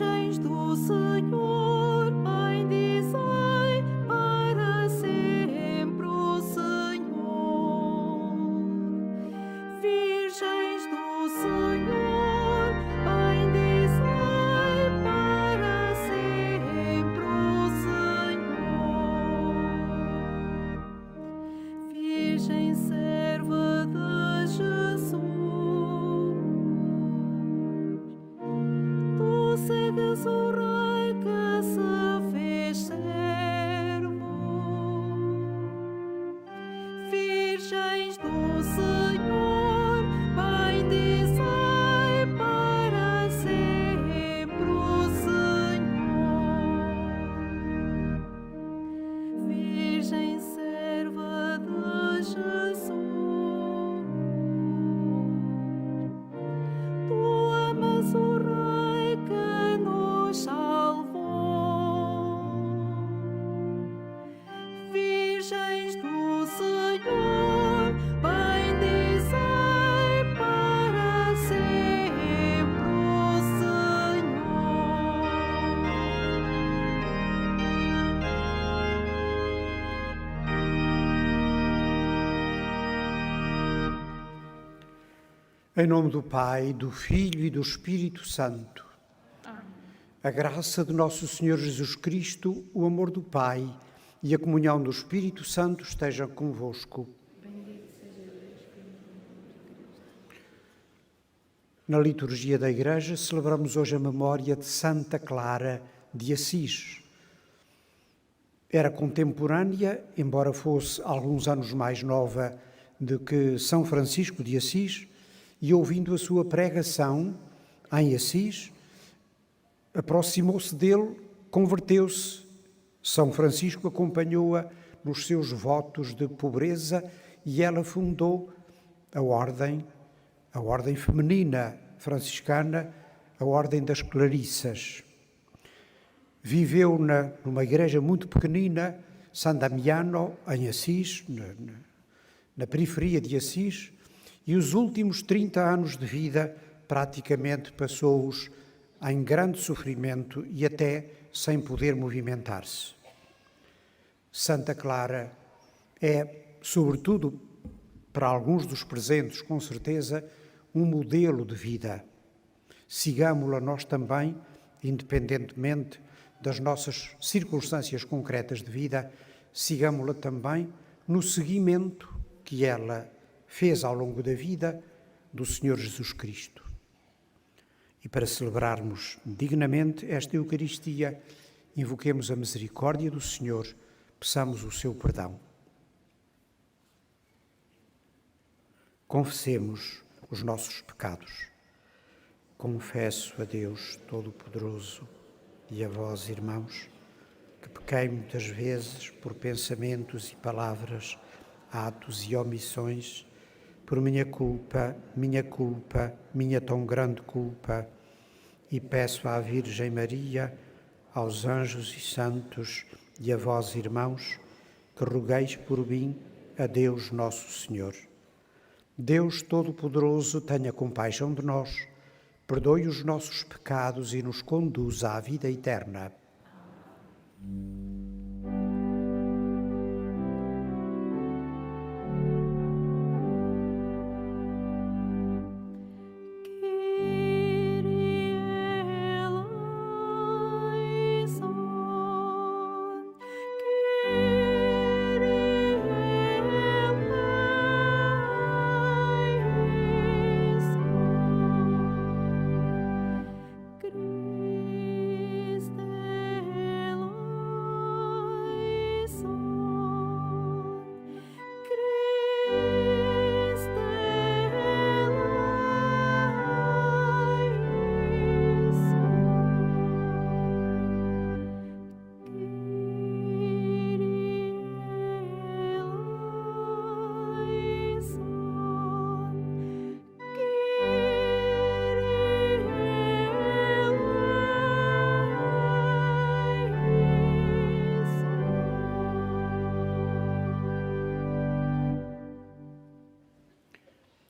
Virgens do Senhor, bendizei para sempre o Senhor. Virgens do Senhor, bendizei para sempre o Senhor. Virgem serva de Jesus, tu segues o Rei que se fez servo. Virgens do Senhor, bendizei para sempre o Senhor. Virgem serva de Jesus, tu amas o Rei que nos salvou. Virgens do Senhor, bendizei para sempre o Senhor. Em nome do Pai, do Filho e do Espírito Santo. A graça de nosso Senhor Jesus Cristo, o amor do Pai e a comunhão do Espírito Santo esteja convosco. Na liturgia da Igreja celebramos hoje a memória de Santa Clara de Assis. Era contemporânea, embora fosse alguns anos mais nova do que São Francisco de Assis, e ouvindo a sua pregação em Assis, aproximou-se dele, converteu-se. São Francisco acompanhou-a nos seus votos de pobreza e ela fundou a ordem feminina franciscana, a Ordem das Clarissas. Viveu numa igreja muito pequenina, San Damiano, em Assis, na periferia de Assis, e os últimos 30 anos de vida praticamente passou-os em grande sofrimento e até sem poder movimentar-se. Santa Clara é, sobretudo para alguns dos presentes, com certeza, um modelo de vida. Sigamo-la nós também, independentemente das nossas circunstâncias concretas de vida, sigamo-la também no seguimento que ela fez ao longo da vida do Senhor Jesus Cristo. E para celebrarmos dignamente esta Eucaristia, invoquemos a misericórdia do Senhor, peçamos o seu perdão. Confessemos os nossos pecados. Confesso a Deus Todo-Poderoso e a vós, irmãos, que pequei muitas vezes por pensamentos e palavras, atos e omissões, por minha culpa, minha tão grande culpa, e peço à Virgem Maria, aos anjos e santos e a vós, irmãos, que rogueis por mim a Deus Nosso Senhor. Deus Todo-Poderoso, tenha compaixão de nós, perdoe os nossos pecados e nos conduza à vida eterna.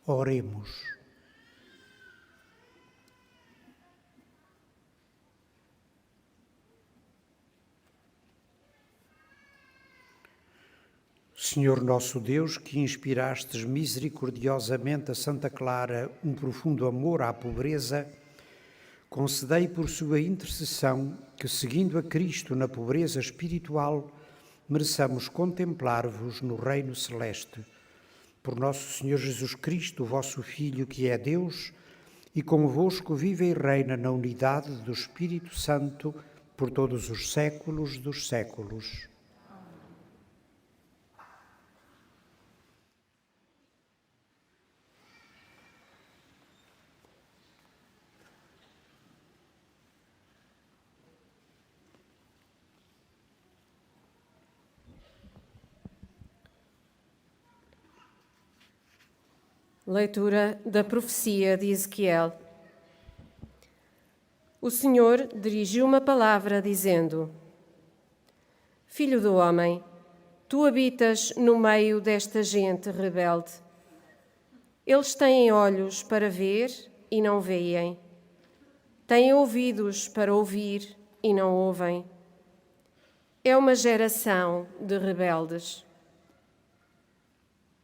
Oremos. Senhor nosso Deus, que inspirastes misericordiosamente a Santa Clara um profundo amor à pobreza, concedei por sua intercessão que, seguindo a Cristo na pobreza espiritual, mereçamos contemplar-vos no reino celeste. Por nosso Senhor Jesus Cristo, vosso Filho, que é Deus, e convosco vive e reina na unidade do Espírito Santo, por todos os séculos dos séculos. Leitura da profecia de Ezequiel. O Senhor dirigiu uma palavra dizendo: Filho do homem, tu habitas no meio desta gente rebelde. Eles têm olhos para ver e não veem. Têm ouvidos para ouvir e não ouvem. É uma geração de rebeldes.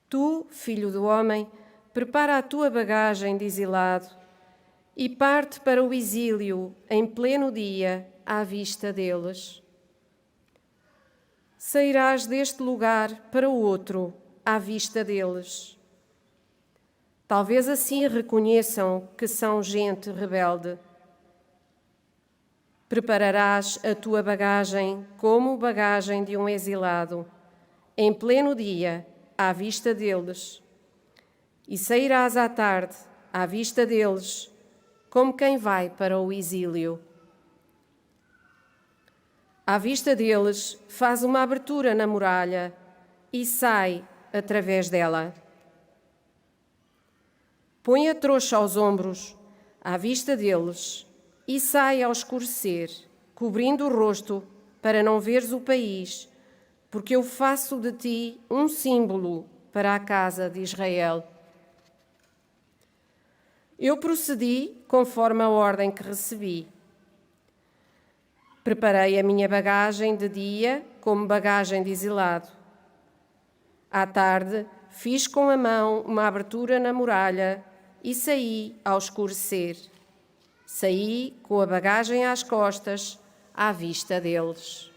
Tu, filho do homem, prepara a tua bagagem de exilado e parte para o exílio em pleno dia à vista deles. Sairás deste lugar para o outro à vista deles. Talvez assim reconheçam que são gente rebelde. Prepararás a tua bagagem como bagagem de um exilado, em pleno dia à vista deles. E sairás à tarde, à vista deles, como quem vai para o exílio. À vista deles, faz uma abertura na muralha e sai através dela. Põe a trouxa aos ombros, à vista deles, e sai ao escurecer, cobrindo o rosto, para não veres o país, porque eu faço de ti um símbolo para a casa de Israel. Eu procedi conforme a ordem que recebi. Preparei a minha bagagem de dia como bagagem de exilado. À tarde, fiz com a mão uma abertura na muralha e saí ao escurecer. Saí com a bagagem às costas, à vista deles.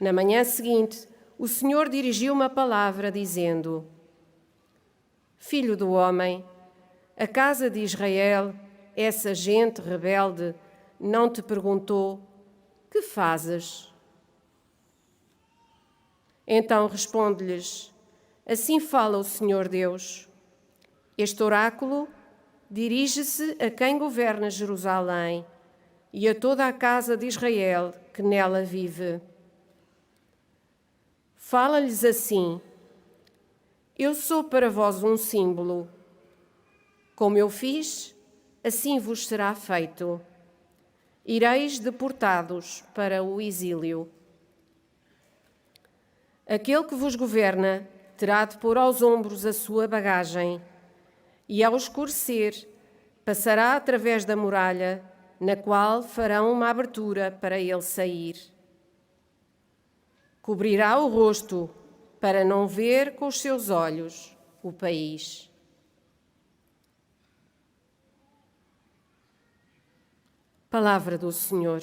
Na manhã seguinte, o Senhor dirigiu uma palavra dizendo: Filho do homem, a casa de Israel, essa gente rebelde, não te perguntou: que fazes? Então responde-lhes: assim fala o Senhor Deus. Este oráculo dirige-se a quem governa Jerusalém e a toda a casa de Israel que nela vive. Fala-lhes assim: eu sou para vós um símbolo. Como eu fiz, assim vos será feito. Ireis deportados para o exílio. Aquele que vos governa terá de pôr aos ombros a sua bagagem e, ao escurecer, passará através da muralha, na qual farão uma abertura para ele sair. Cobrirá o rosto para não ver com os seus olhos o país. Palavra do Senhor.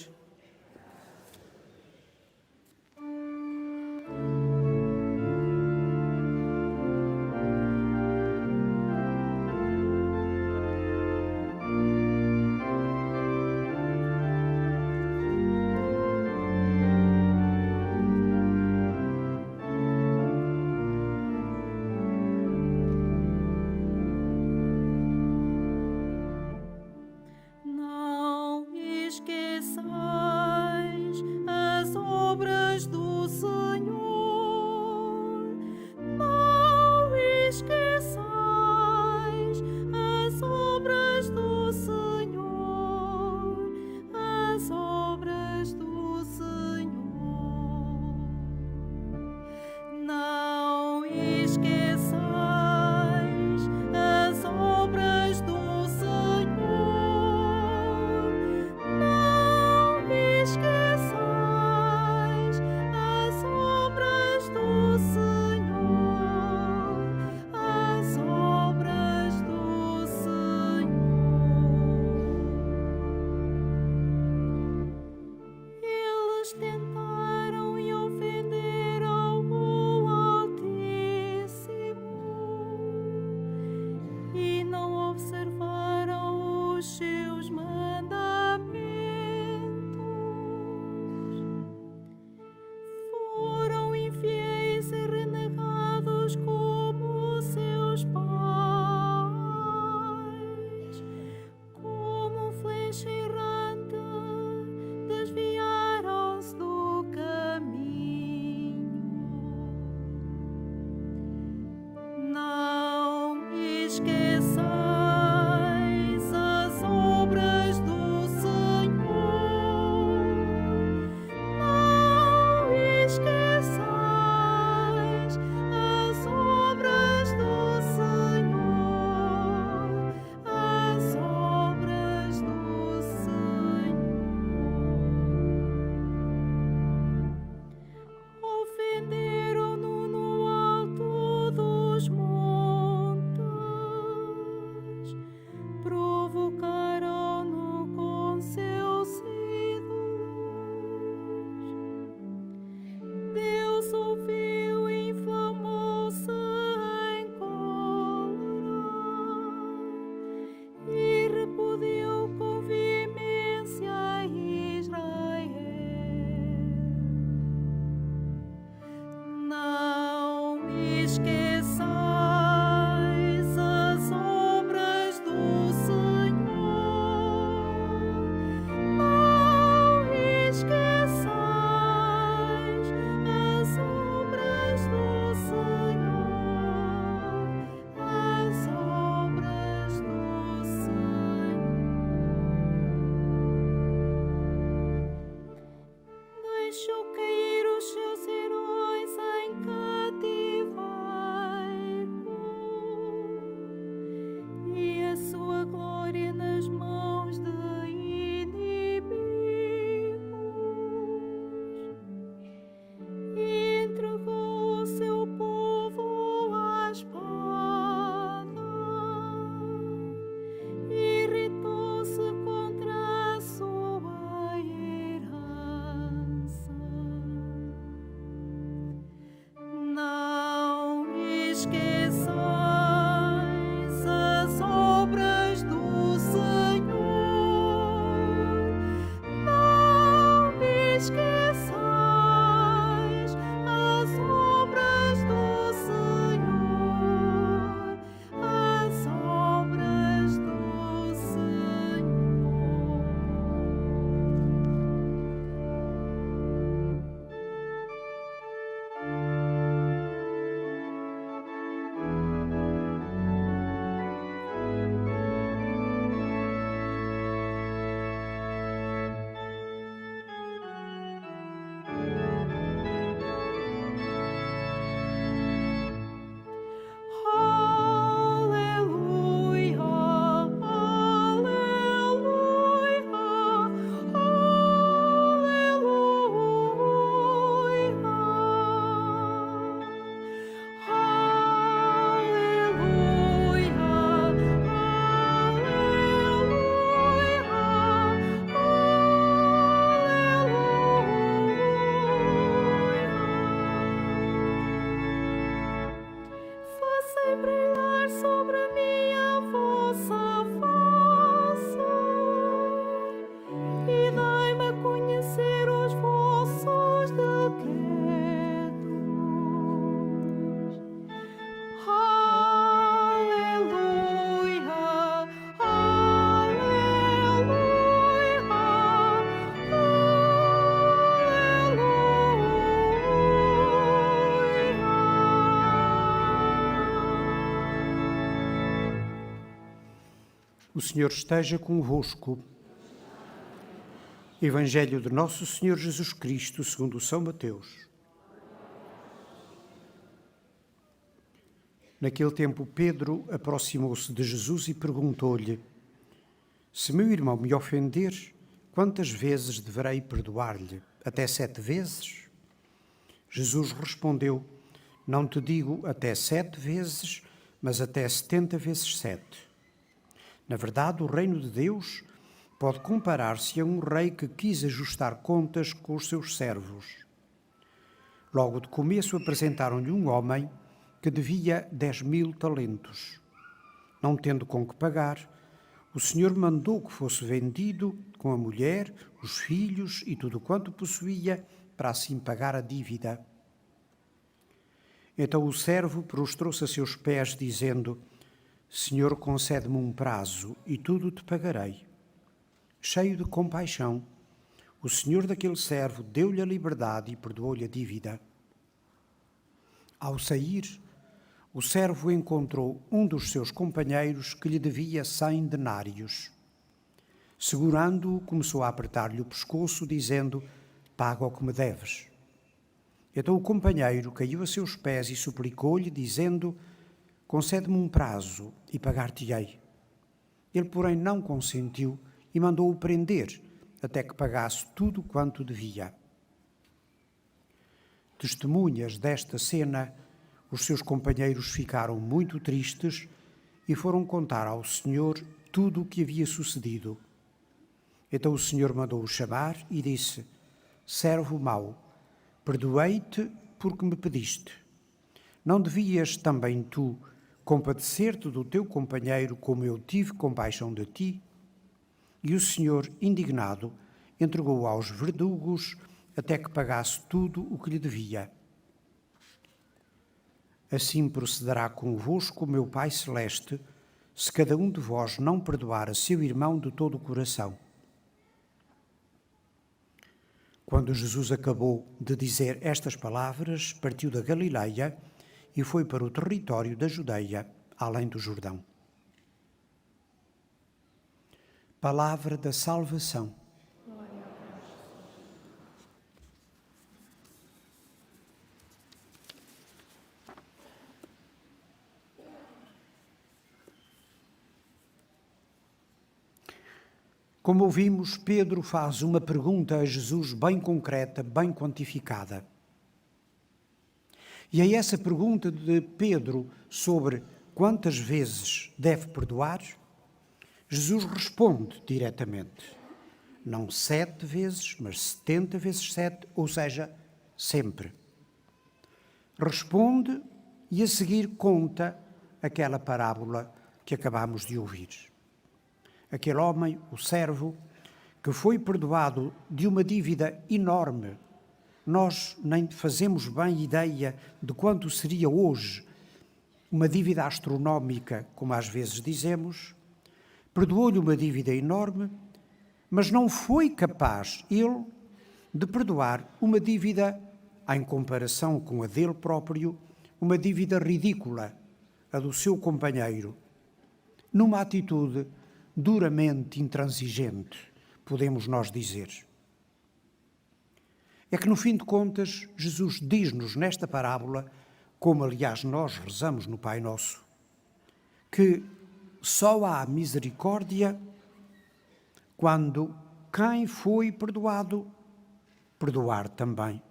Não esqueças O Senhor esteja convosco. Evangelho de Nosso Senhor Jesus Cristo, segundo São Mateus. Naquele tempo, Pedro aproximou-se de Jesus e perguntou-lhe: Se meu irmão me ofender, quantas vezes deverei perdoar-lhe? Até 7 vezes? Jesus respondeu: Não te digo até 7 vezes, mas até 70 vezes 7. Na verdade, o reino de Deus pode comparar-se a um rei que quis ajustar contas com os seus servos. Logo de começo apresentaram-lhe um homem que devia 10.000 talentos. Não tendo com que pagar, o Senhor mandou que fosse vendido com a mulher, os filhos e tudo quanto possuía, para assim pagar a dívida. Então o servo prostrou-se a seus pés, dizendo: Senhor, concede-me um prazo e tudo te pagarei. Cheio de compaixão, o senhor daquele servo deu-lhe a liberdade e perdoou-lhe a dívida. Ao sair, o servo encontrou um dos seus companheiros que lhe devia 100 denários. Segurando-o, começou a apertar-lhe o pescoço, dizendo: Paga o que me deves. Então o companheiro caiu a seus pés e suplicou-lhe, dizendo: Concede-me um prazo e pagar-te-ei. Ele, porém, não consentiu e mandou-o prender, até que pagasse tudo quanto devia. Testemunhas desta cena, os seus companheiros ficaram muito tristes e foram contar ao Senhor tudo o que havia sucedido. Então o Senhor mandou-o chamar e disse: Servo mau, perdoei-te porque me pediste. Não devias também tu compadecer-te do teu companheiro como eu tive compaixão de ti? E o Senhor, indignado, entregou-o aos verdugos até que pagasse tudo o que lhe devia. Assim procederá convosco o meu Pai Celeste, se cada um de vós não perdoar a seu irmão de todo o coração. Quando Jesus acabou de dizer estas palavras, partiu da Galileia e foi para o território da Judeia, além do Jordão. Palavra da salvação. Como ouvimos, Pedro faz uma pergunta a Jesus bem concreta, bem quantificada. E a essa pergunta de Pedro sobre quantas vezes deve perdoar, Jesus responde diretamente. Não 7 vezes, mas 70 vezes 7, ou seja, sempre. Responde e a seguir conta aquela parábola que acabamos de ouvir. Aquele homem, o servo, que foi perdoado de uma dívida enorme. Nós nem fazemos bem ideia de quanto seria hoje uma dívida astronómica, como às vezes dizemos. Perdoou-lhe uma dívida enorme, mas não foi capaz, ele, de perdoar uma dívida, em comparação com a dele próprio, uma dívida ridícula, a do seu companheiro, numa atitude duramente intransigente, podemos nós dizer. É que, no fim de contas, Jesus diz-nos nesta parábola, como aliás nós rezamos no Pai Nosso, que só há misericórdia quando quem foi perdoado, perdoar também.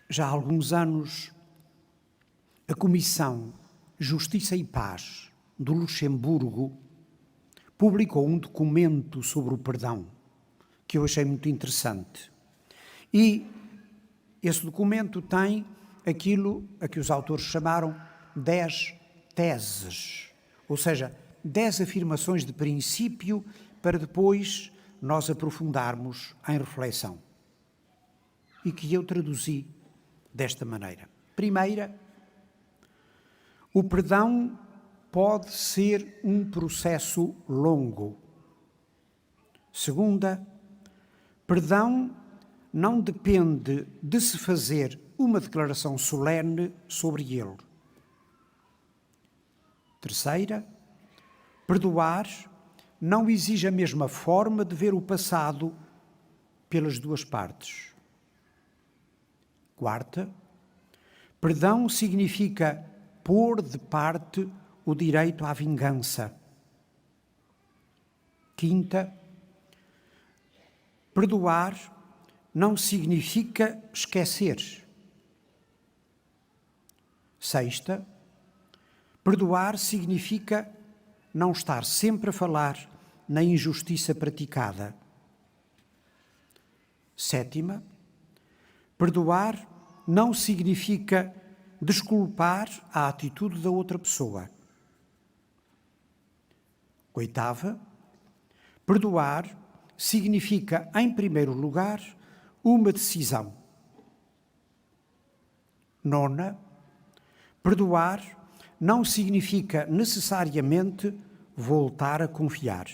Já há alguns anos, a Comissão Justiça e Paz do Luxemburgo publicou um documento sobre o perdão, que eu achei muito interessante. E esse documento tem aquilo a que os autores chamaram 10 teses, ou seja, 10 afirmações de princípio para depois nós aprofundarmos em reflexão. E que eu traduzi desta maneira. Primeira, o perdão pode ser um processo longo. Segunda, perdão não depende de se fazer uma declaração solene sobre ele. Terceira, perdoar não exige a mesma forma de ver o passado pelas duas partes. Quarta, perdão significa pôr de parte o direito à vingança. Quinta, perdoar não significa esquecer. Sexta, perdoar significa não estar sempre a falar na injustiça praticada. Sétima, perdoar não significa desculpar a atitude da outra pessoa. Oitava, perdoar significa, em primeiro lugar, uma decisão. Nona, perdoar não significa necessariamente voltar a confiar.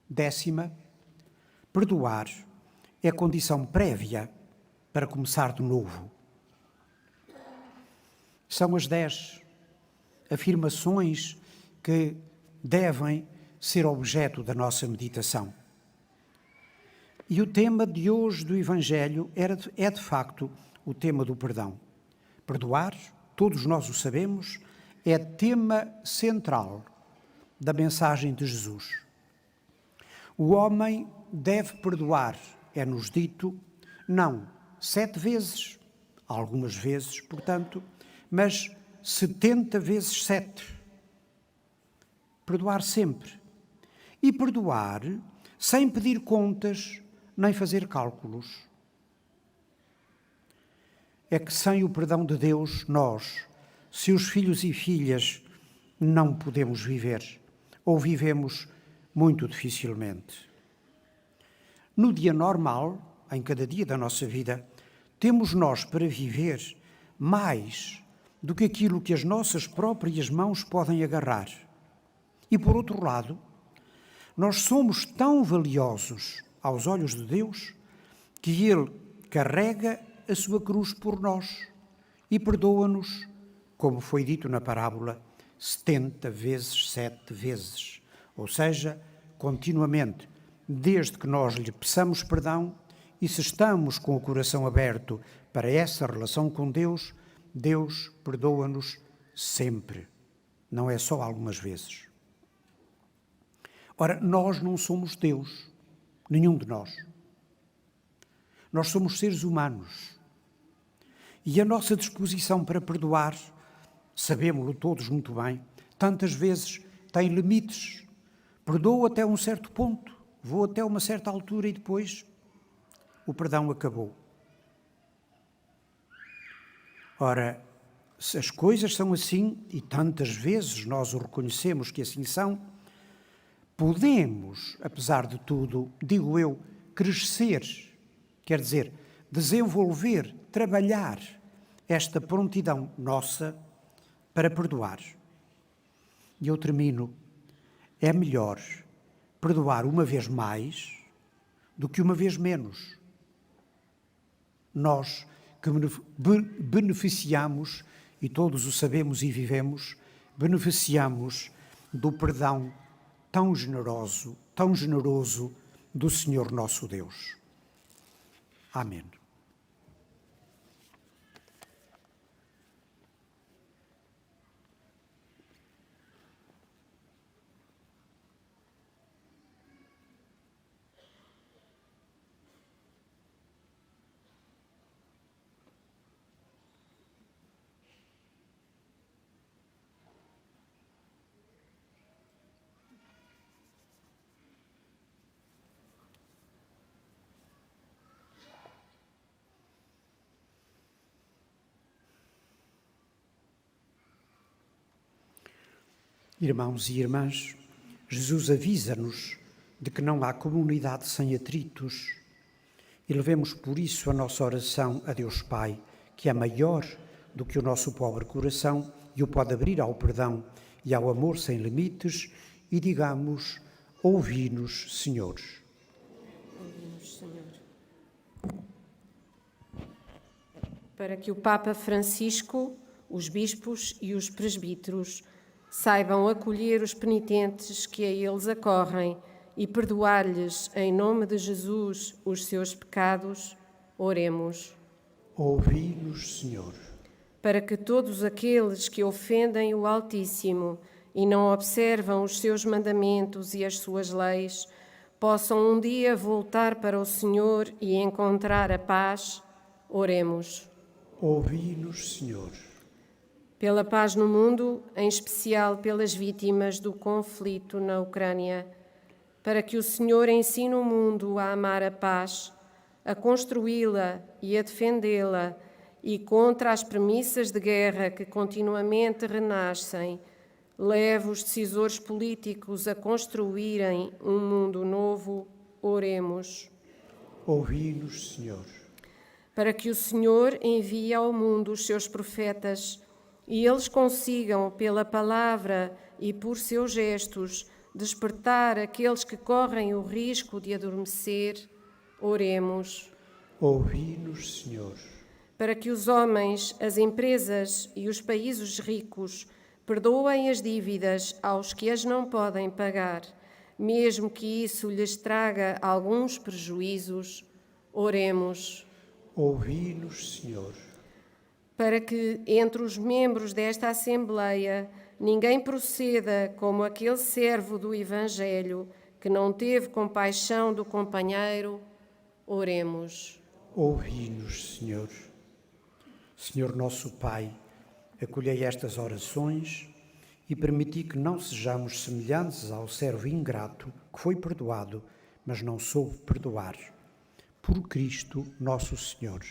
Décima, perdoar é condição prévia para começar de novo. São as 10 afirmações que devem ser objeto da nossa meditação. E o tema de hoje do Evangelho é de facto o tema do perdão. Perdoar, todos nós o sabemos, é tema central da mensagem de Jesus. O homem deve perdoar, é-nos dito, não 7 vezes, algumas vezes, portanto, mas 70 vezes 7. Perdoar sempre. E perdoar sem pedir contas nem fazer cálculos. É que sem o perdão de Deus, nós, seus filhos e filhas, não podemos viver, ou vivemos muito dificilmente. No dia normal, em cada dia da nossa vida, temos nós para viver mais do que aquilo que as nossas próprias mãos podem agarrar. E por outro lado, nós somos tão valiosos aos olhos de Deus que Ele carrega a sua cruz por nós e perdoa-nos, como foi dito na parábola, 70 vezes 7 vezes. Ou seja, continuamente, desde que nós lhe peçamos perdão e se estamos com o coração aberto para essa relação com Deus, Deus perdoa-nos sempre, não é só algumas vezes. Ora, nós não somos Deus, nenhum de nós. Nós somos seres humanos. E a nossa disposição para perdoar, sabemos-lo todos muito bem, tantas vezes tem limites. Perdoo até um certo ponto, vou até uma certa altura e depois o perdão acabou. Ora, se as coisas são assim, e tantas vezes nós o reconhecemos que assim são, podemos, apesar de tudo, digo eu, crescer, quer dizer, desenvolver, trabalhar esta prontidão nossa para perdoar. E eu termino, é melhor perdoar uma vez mais do que uma vez menos. Nós que beneficiamos, e todos o sabemos e vivemos, beneficiamos do perdão tão generoso do Senhor nosso Deus. Amém. Irmãos e irmãs, Jesus avisa-nos de que não há comunidade sem atritos e levemos por isso a nossa oração a Deus Pai, que é maior do que o nosso pobre coração e o pode abrir ao perdão e ao amor sem limites e digamos, ouvi-nos, Senhor. Ouvi-nos, Senhor. Para que o Papa Francisco os bispos e os presbíteros saibam acolher os penitentes que a eles acorrem e perdoar-lhes, em nome de Jesus, os seus pecados. Oremos. Ouvi-nos, Senhor. Para que todos aqueles que ofendem o Altíssimo e não observam os seus mandamentos e as suas leis, possam um dia voltar para o Senhor e encontrar a paz. Oremos. Ouvi-nos, Senhor. Pela paz no mundo, em especial pelas vítimas do conflito na Ucrânia, para que o Senhor ensine o mundo a amar a paz, a construí-la e a defendê-la, e contra as premissas de guerra que continuamente renascem, leve os decisores políticos a construírem um mundo novo. Oremos. Ouvi-nos, Senhor. Para que o Senhor envie ao mundo os seus profetas e eles consigam, pela palavra e por seus gestos, despertar aqueles que correm o risco de adormecer. Oremos. Ouvi-nos, Senhor. Para que os homens, as empresas e os países ricos perdoem as dívidas aos que as não podem pagar, mesmo que isso lhes traga alguns prejuízos. Oremos. Ouvi-nos, Senhor. Para que, entre os membros desta Assembleia, ninguém proceda como aquele servo do Evangelho que não teve compaixão do companheiro. Oremos. Ouvi-nos, Senhor. Senhor nosso Pai, acolhei estas orações e permiti que não sejamos semelhantes ao servo ingrato que foi perdoado, mas não soube perdoar. Por Cristo nosso Senhor.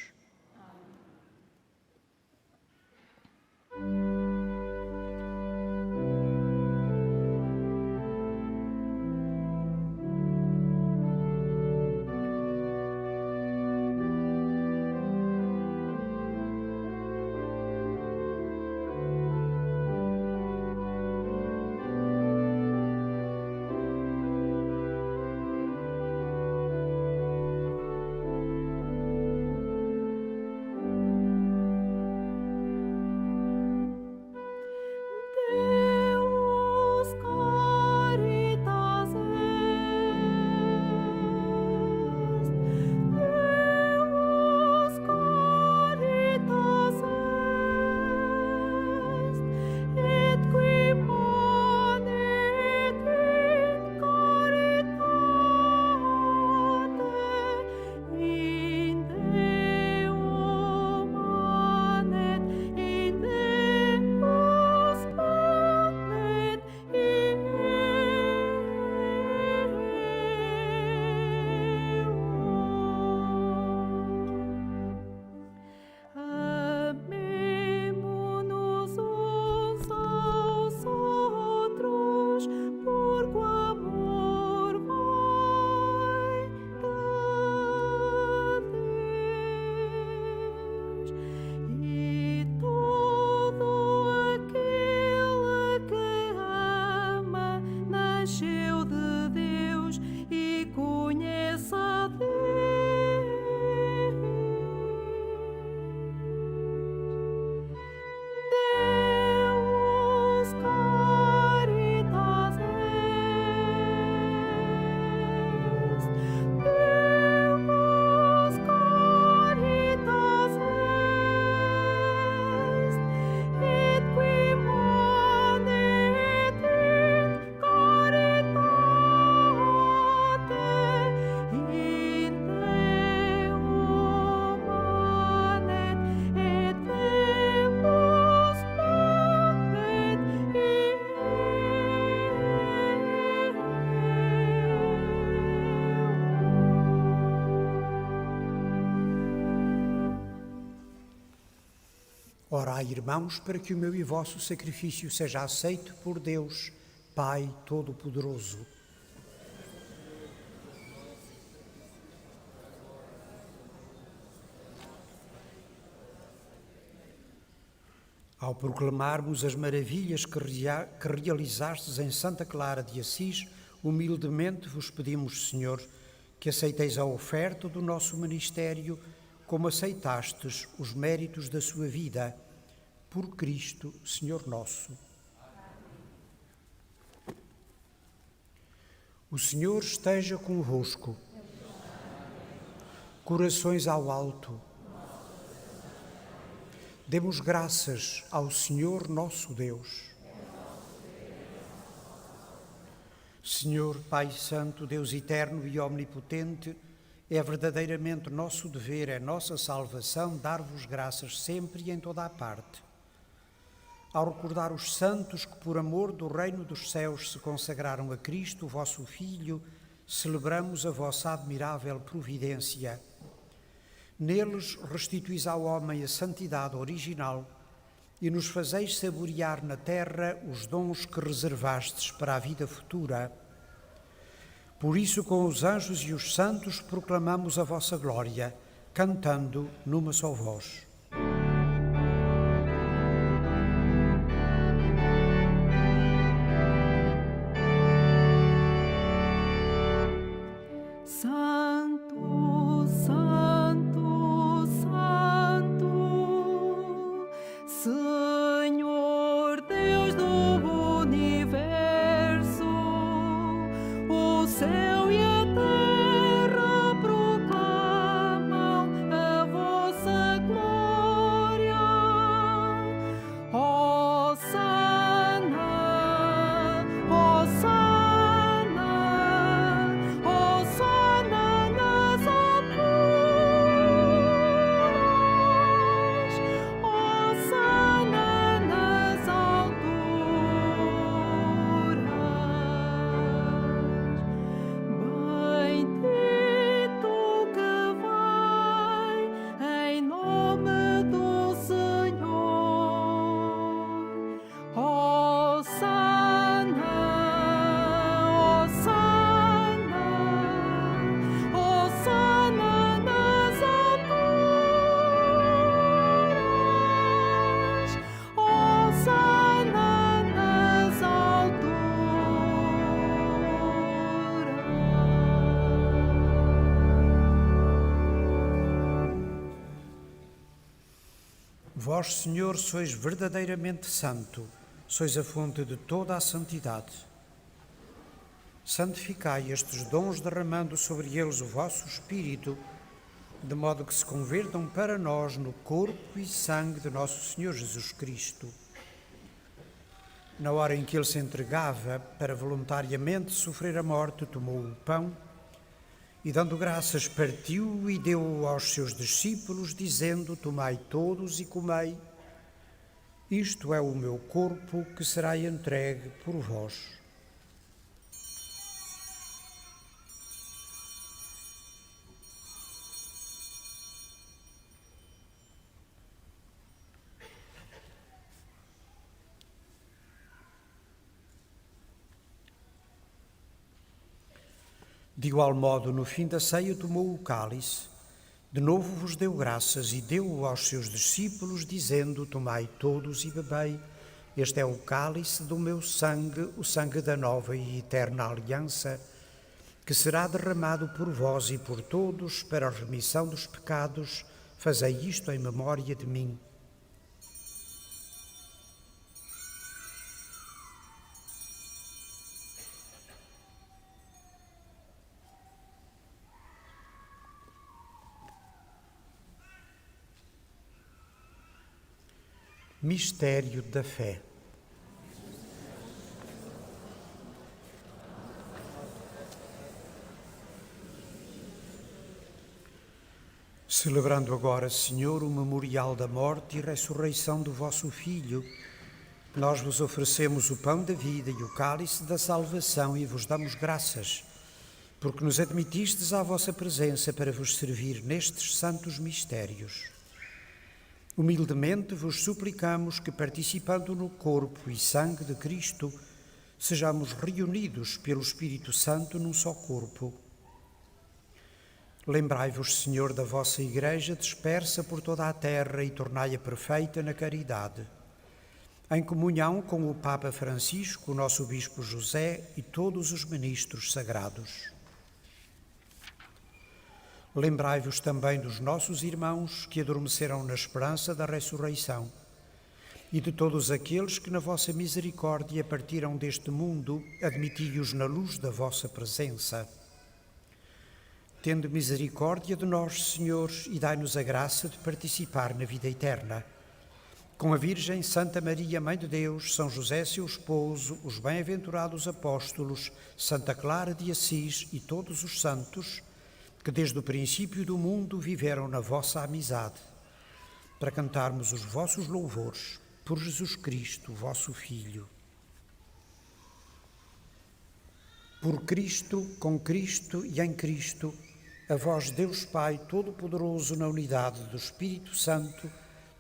Orai, irmãos, para que o meu e vosso sacrifício seja aceito por Deus, Pai Todo-Poderoso. Ao proclamarmos as maravilhas que realizastes em Santa Clara de Assis, humildemente vos pedimos, Senhor, que aceiteis a oferta do nosso ministério, como aceitastes os méritos da sua vida. Por Cristo, Senhor nosso. O Senhor esteja convosco. Corações ao alto. Demos graças ao Senhor nosso Deus. Senhor, Pai Santo, Deus eterno e omnipotente, é verdadeiramente nosso dever, é nossa salvação dar-vos graças sempre e em toda a parte. Ao recordar os santos que, por amor do reino dos céus, se consagraram a Cristo, vosso Filho, celebramos a vossa admirável providência. Neles restituís ao homem a santidade original e nos fazeis saborear na terra os dons que reservastes para a vida futura. Por isso, com os anjos e os santos, proclamamos a vossa glória, cantando numa só voz. Santo, Santo, Santo, Senhor Deus do universo, o céu e a terra proclamam a vossa glória. Hosana, Hosana, Hosana nas alturas, Hosana nas alturas. Bendito que vai em nome do Senhor. Hosana, Hosana, Hosana nas alturas, Hosana nas alturas. Vós, Senhor, sois verdadeiramente santo, sois a fonte de toda a santidade. Santificai estes dons, derramando sobre eles o vosso Espírito, de modo que se convertam para nós no corpo e sangue de nosso Senhor Jesus Cristo. Na hora em que ele se entregava para voluntariamente sofrer a morte, tomou o pão e, dando graças, partiu e deu-o aos seus discípulos, dizendo: Tomai todos e comei. Isto é o meu corpo que será entregue por vós. De igual modo, no fim da ceia, tomou o cálice, de novo vos deu graças e deu-o aos seus discípulos, dizendo: Tomai todos e bebei. Este é o cálice do meu sangue, o sangue da nova e eterna aliança, que será derramado por vós e por todos para a remissão dos pecados. Fazei isto em memória de mim. Mistério da fé. Celebrando agora, Senhor, o memorial da morte e ressurreição do vosso Filho, nós vos oferecemos o pão da vida e o cálice da salvação e vos damos graças, porque nos admitistes à vossa presença para vos servir nestes santos mistérios. Humildemente vos suplicamos que, participando no corpo e sangue de Cristo, sejamos reunidos pelo Espírito Santo num só corpo. Lembrai-vos, Senhor, da vossa Igreja dispersa por toda a terra e tornai-a perfeita na caridade, em comunhão com o Papa Francisco, o nosso Bispo José e todos os ministros sagrados. Lembrai-vos também dos nossos irmãos que adormeceram na esperança da ressurreição e de todos aqueles que na vossa misericórdia partiram deste mundo, admiti-os na luz da vossa presença. Tende misericórdia de nós, Senhor, e dai-nos a graça de participar na vida eterna. Com a Virgem Santa Maria, Mãe de Deus, São José, seu esposo, os bem-aventurados apóstolos, Santa Clara de Assis e todos os santos, que desde o princípio do mundo viveram na vossa amizade, para cantarmos os vossos louvores por Jesus Cristo, vosso Filho. Por Cristo, com Cristo e em Cristo, a vós, Deus Pai Todo-Poderoso, na unidade do Espírito Santo,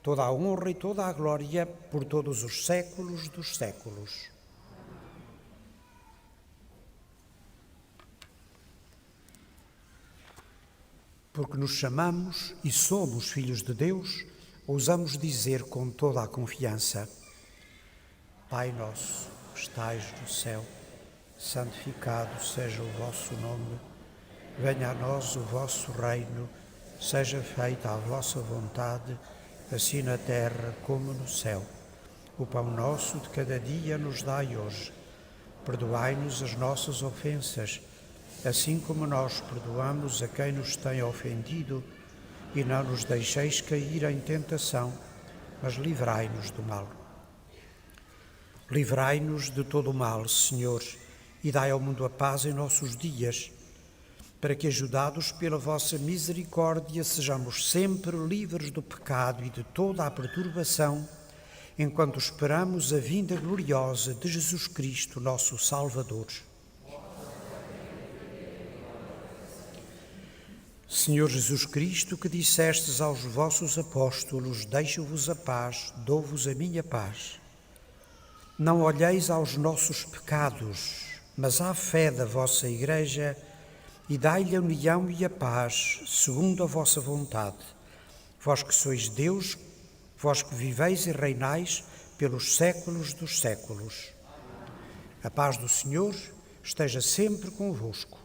toda a honra e toda a glória por todos os séculos dos séculos. Porque nos chamamos e somos filhos de Deus, ousamos dizer com toda a confiança: Pai nosso, que estais no céu, santificado seja o vosso nome. Venha a nós o vosso reino, seja feita a vossa vontade, assim na terra como no céu. O pão nosso de cada dia nos dai hoje. Perdoai-nos as nossas ofensas, assim como nós perdoamos a quem nos tem ofendido, e não nos deixeis cair em tentação, mas livrai-nos do mal. Livrai-nos de todo o mal, Senhor, e dai ao mundo a paz em nossos dias, para que, ajudados pela vossa misericórdia, sejamos sempre livres do pecado e de toda a perturbação, enquanto esperamos a vinda gloriosa de Jesus Cristo, nosso Salvador. Senhor Jesus Cristo, que dissestes aos vossos apóstolos: deixo-vos a paz, dou-vos a minha paz. Não olheis aos nossos pecados, mas à fé da vossa Igreja, e dai-lhe a união e a paz, segundo a vossa vontade. Vós que sois Deus, vós que viveis e reinais pelos séculos dos séculos. A paz do Senhor esteja sempre convosco.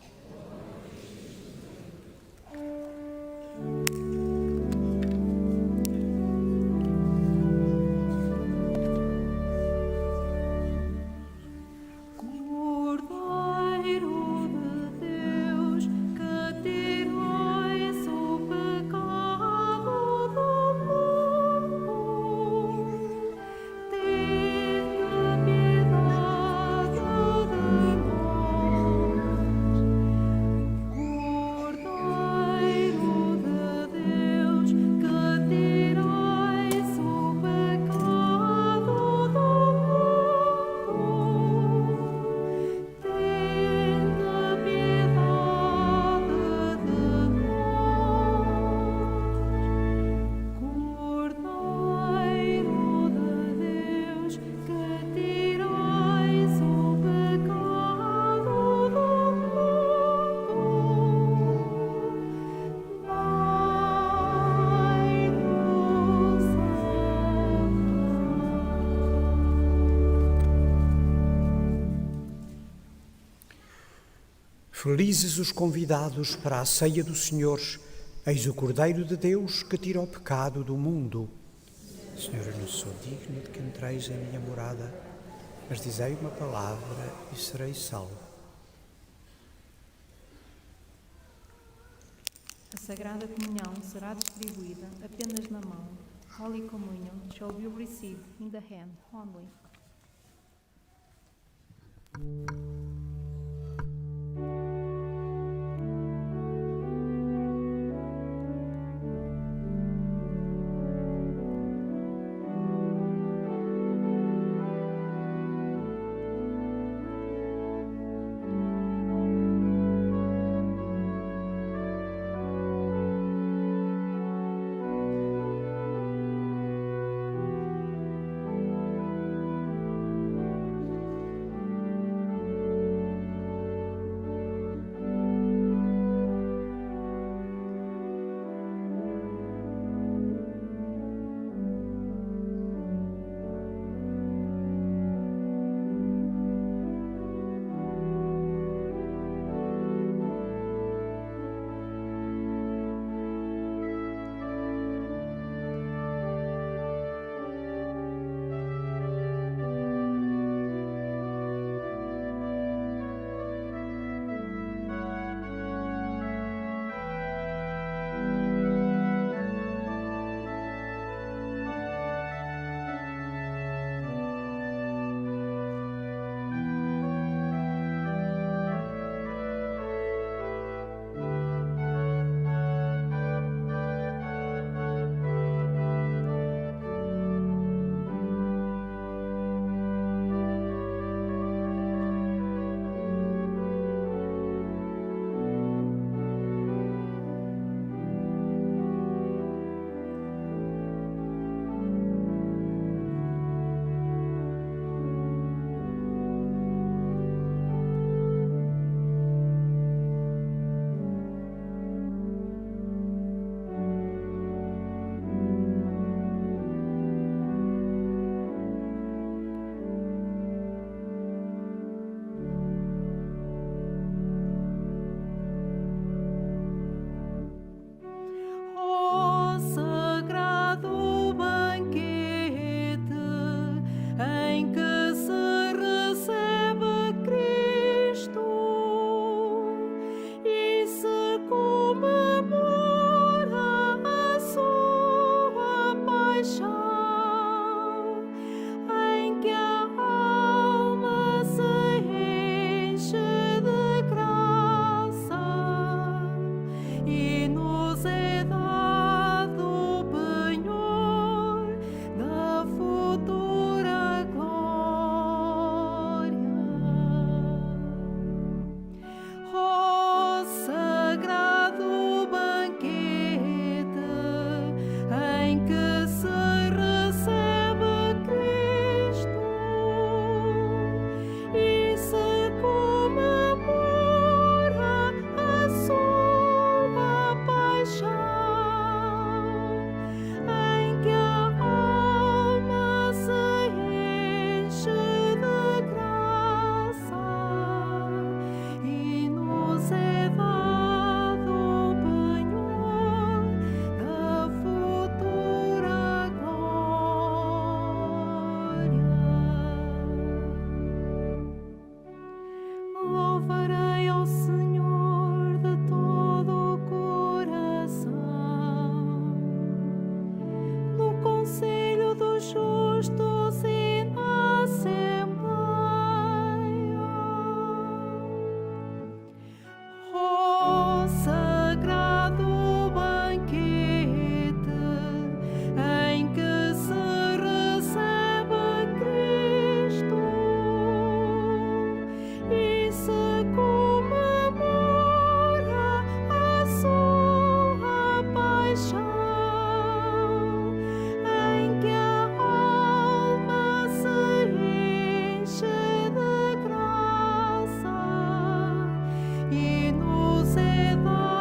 Felizes os convidados para a ceia do Senhor. Eis o Cordeiro de Deus que tira o pecado do mundo. Senhor, eu não sou digno de que entreis em minha morada, mas dizei uma palavra e serei salvo. A Sagrada Comunhão será distribuída apenas na mão. Holy Communion shall be received in the hand only. sagrado banquete em que se recebe Cristo e se comemora a sua paixão, em que a alma se enche de graça e nos é dado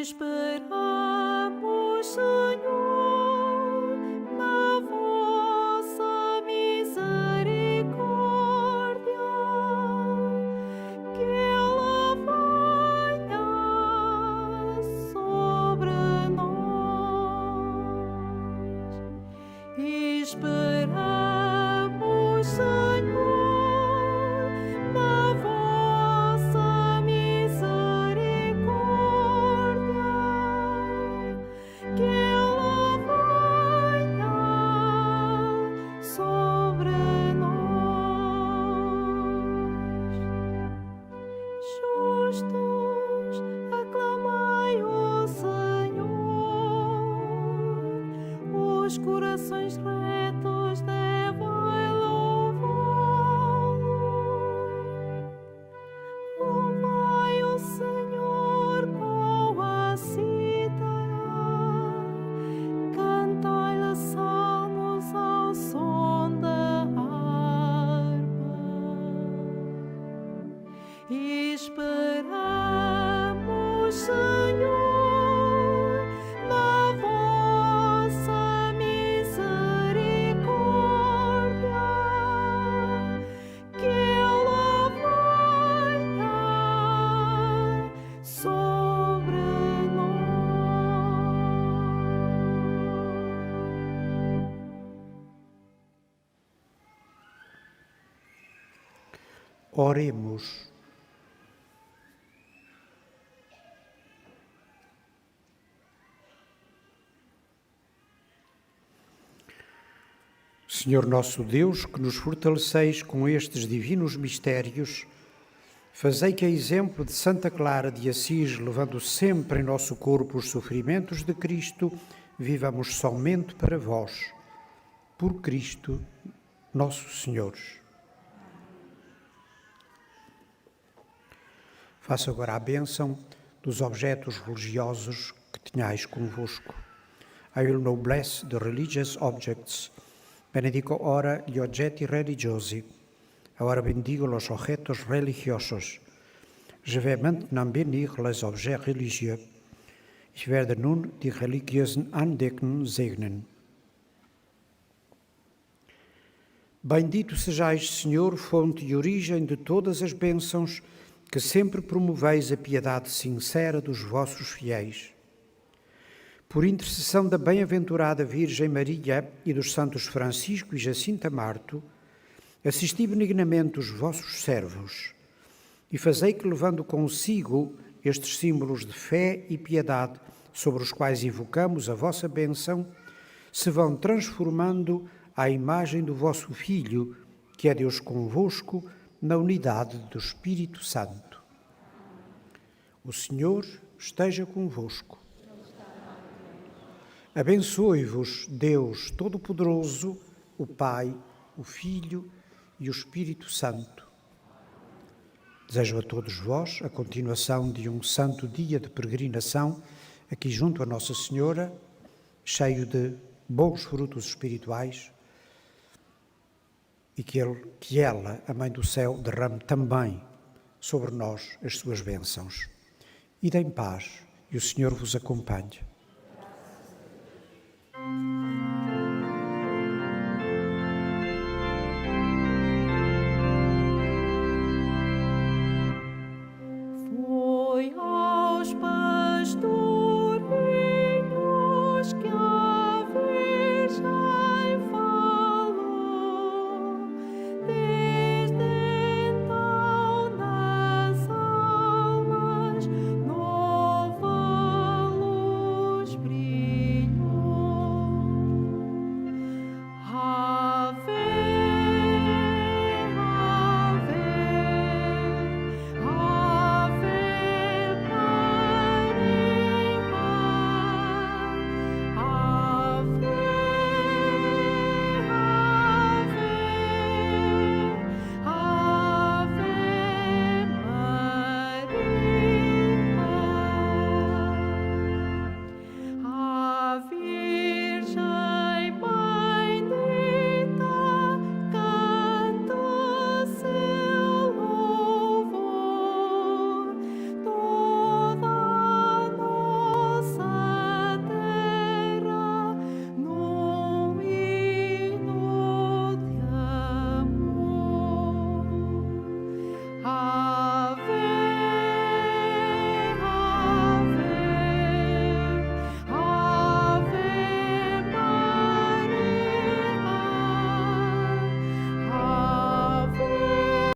Esperamos, Senhor, na vossa misericórdia, que ela venha sobre nós. Esperamos, Senhor, na vossa misericórdia, que ela venha sobre nós. Justos, aclamai o Senhor, os corações retos devem louvá-lo. Louvai o Senhor com a cítara, cantai-lhe salmos ao som da harpa. Esperamos, Senhor, na vossa misericórdia, que ela venha sobre nós. Oremos. Senhor nosso Deus, que nos fortaleceis com estes divinos mistérios, fazei que, a exemplo de Santa Clara de Assis, levando sempre em nosso corpo os sofrimentos de Cristo, vivamos somente para vós, por Cristo nosso Senhor. Faça agora a bênção dos objetos religiosos que tenhais convosco. I will now bless the religious objects. Benedico ora gli oggetti religiosi. Ora bendigo los objetos religiosos. Je vais maintenant bénir les objets religieux. Ich werde nun die religiösen Andenken segnen. Bendito sejais, Senhor, fonte e origem de todas as bênçãos, que sempre promoveis a piedade sincera dos vossos fiéis. Por intercessão da bem-aventurada Virgem Maria e dos santos Francisco e Jacinta Marto, assisti benignamente os vossos servos e fazei que, levando consigo estes símbolos de fé e piedade sobre os quais invocamos a vossa bênção, se vão transformando à imagem do vosso Filho, que é Deus convosco, na unidade do Espírito Santo. O Senhor esteja convosco. Abençoe-vos, Deus Todo-Poderoso, o Pai, o Filho e o Espírito Santo. Desejo a todos vós a continuação de um santo dia de peregrinação aqui junto a Nossa Senhora, cheio de bons frutos espirituais, e que ela, a Mãe do Céu, derrame também sobre nós as suas bênçãos. Ide em paz, e o Senhor vos acompanhe.